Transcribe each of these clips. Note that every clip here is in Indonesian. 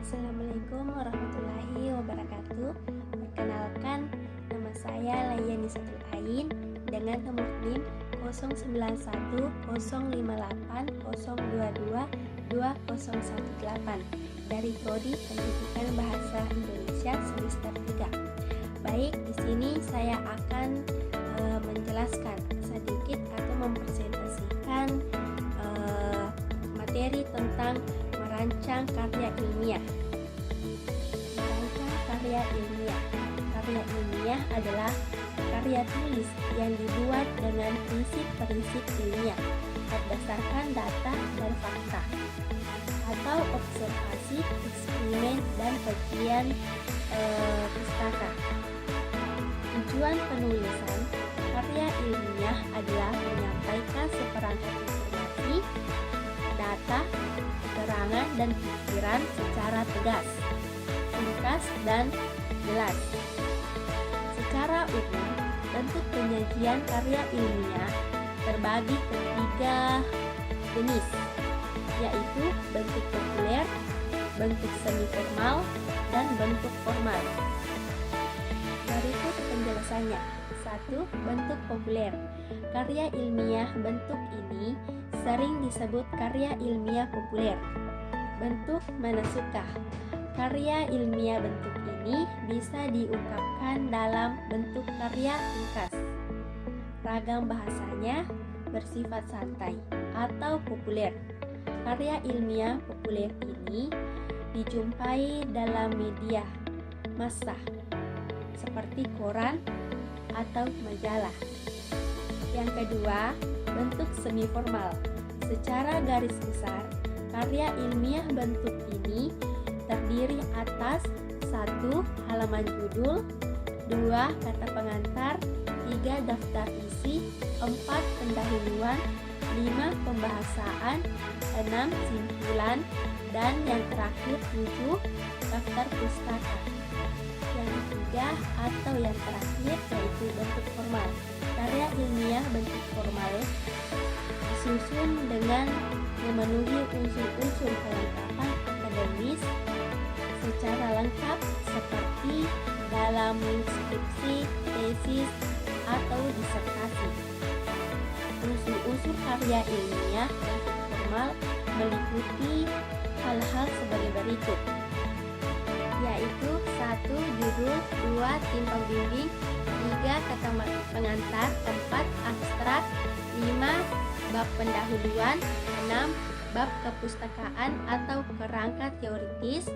Assalamualaikum warahmatullahi wabarakatuh. Perkenalkan, nama saya Layani Satul Ain dengan nomor NIM 091028022218 dari Prodi Pendidikan Bahasa Indonesia semester 3. Baik, di sini saya akan menjelaskan sedikit atau mempresentasikan materi tentang merancang karya ilmiah. Merancang karya ilmiah. Karya ilmiah adalah karya tulis yang dibuat dengan prinsip-prinsip ilmiah berdasarkan data dan fakta atau observasi, eksperimen, dan kajian pustaka. Tujuan penulisan karya ilmiah adalah menyampaikan seperangkat informasi, data, keterangan, dan pikiran secara tegas, ringkas, dan jelas. Secara umum, bentuk penyajian karya ilmiah terbagi ke 3 jenis, yaitu bentuk populer, bentuk semi formal, dan bentuk formal. Berikut penjelasannya. 1. Bentuk populer. Karya ilmiah bentuk ini sering disebut karya ilmiah populer. Bentuk manasukah? Karya ilmiah bentuk ini bisa diungkapkan dalam bentuk karya ringkas. Ragam bahasanya bersifat santai atau populer. Karya ilmiah populer ini dijumpai dalam media massa seperti koran atau majalah. Yang kedua, bentuk semi formal. Secara garis besar, karya ilmiah bentuk ini terdiri atas 1. Halaman judul, 2. Kata pengantar, 3. Daftar isi, 4. Pendahuluan, 5. Pembahasan, 6. Simpulan, dan yang terakhir 7. Daftar pustaka. Yang ketiga atau yang terakhir yaitu bentuk formal. Karya ilmiah bentuk formal disusun dengan memenuhi unsur-unsur kelengkapan akademis secara lengkap seperti dalam skripsi, tesis, atau disertasi. Unsur-unsur karya ilmiah bentuk formal meliputi hal-hal sebagai berikut, yaitu 1. Judul, 2. Timpang bimbing, 3. Kata pengantar, 4. Abstrak, 5. Bab pendahuluan, 6. Bab kepustakaan atau kerangka teoritis,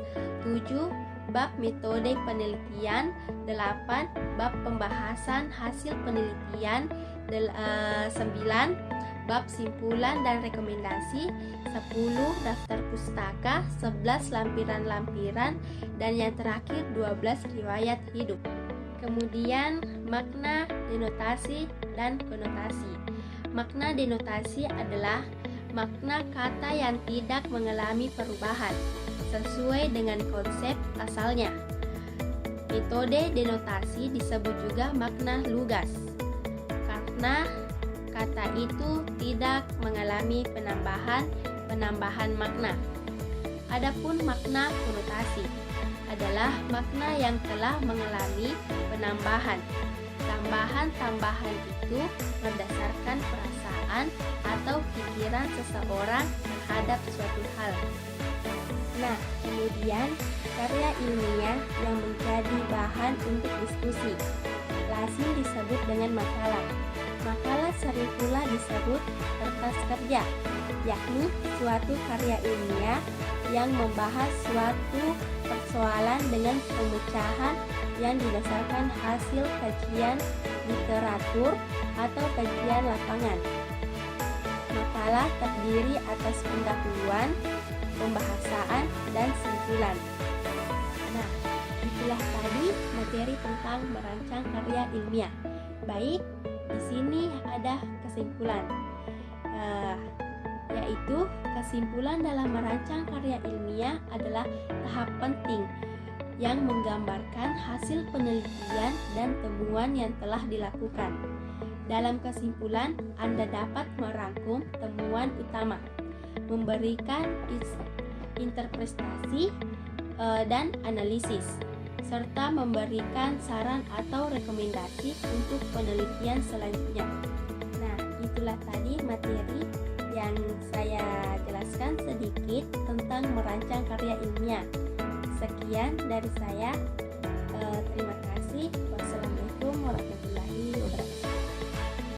7. Bab metode penelitian, 8. Bab pembahasan hasil penelitian, 9. Bab simpulan dan rekomendasi, 10. Daftar pustaka, 11. Lampiran-lampiran, dan yang terakhir 12. Riwayat hidup. Kemudian makna, denotasi, dan konotasi. Makna denotasi adalah makna kata yang tidak mengalami perubahan sesuai dengan konsep asalnya. Metode denotasi disebut juga makna lugas karena kata itu tidak mengalami penambahan makna. Adapun makna konotasi adalah makna yang telah mengalami penambahan. Tambahan-tambahan itu berdasarkan perasaan atau pikiran seseorang terhadap suatu hal. Nah, kemudian karya ilmiah yang menjadi bahan untuk diskusi lazim disebut dengan makalah. Makalah sering pula disebut kertas kerja, yakni suatu karya ilmiah yang membahas suatu persoalan dengan pemecahan yang didasarkan hasil kajian literatur atau kajian lapangan. Makalah terdiri atas pendahuluan, pembahasan, dan simpulan. Nah, itulah tadi materi tentang merancang karya ilmiah. Baik, di sini ada kesimpulan, yaitu kesimpulan dalam merancang karya ilmiah adalah tahap penting yang menggambarkan hasil penelitian dan temuan yang telah dilakukan. Dalam kesimpulan, Anda dapat merangkum temuan utama, memberikan interpretasi dan analisis, serta memberikan saran atau rekomendasi untuk penelitian selanjutnya. Nah, itulah tadi materi yang saya jelaskan sedikit tentang merancang karya ilmiah. Sekian dari saya. Terima kasih. Wassalamualaikum warahmatullahi wabarakatuh.